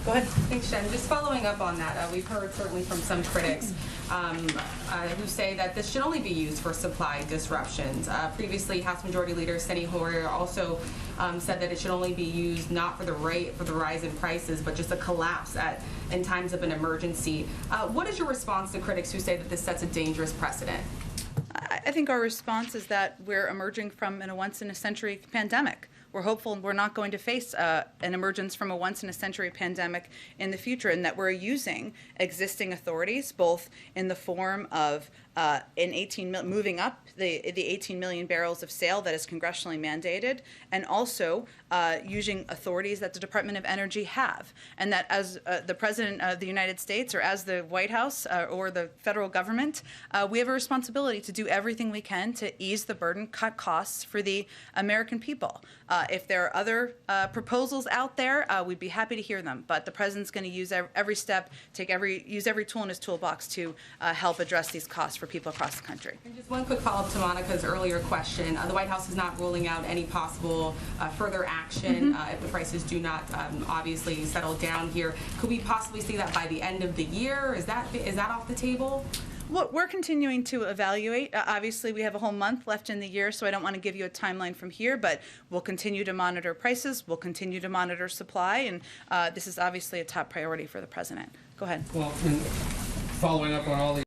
Go ahead. Thanks, Jen. Just following up on that, we've heard certainly from some critics who say that this should only be used for supply disruptions. Previously, House Majority Leader Steny Hoyer also said that it should only be used not for the rise in prices, but just a collapse in times of an emergency. What is your response to critics who say that this sets a dangerous precedent? I think our response is that we're emerging from a once-in-a-century pandemic. We're hopeful we're not going to face an emergence from a once-in-a-century pandemic in the future, and that we're using existing authorities, both in the form of moving up the 18 million barrels of sale that is congressionally mandated, and also using authorities that the Department of Energy have. And that as the President of the United States, or as the White House or the federal government, we have a responsibility to do everything we can to ease the burden, cut costs for the American people. If there are other proposals out there, we'd be happy to hear them. But the President's going to use every step, use every tool in his toolbox to help address these costs for people across the country. And just one quick follow-up to Monica's earlier question. The White House is not ruling out any possible further action if the prices do not obviously settle down here. Could we possibly see that by the end of the year? Is that off the table? Well, we're continuing to evaluate. Obviously, we have a whole month left in the year, so I don't want to give you a timeline from here, but we'll continue to monitor prices. We'll continue to monitor supply, and this is obviously a top priority for the President. Go ahead. Well, following up on all the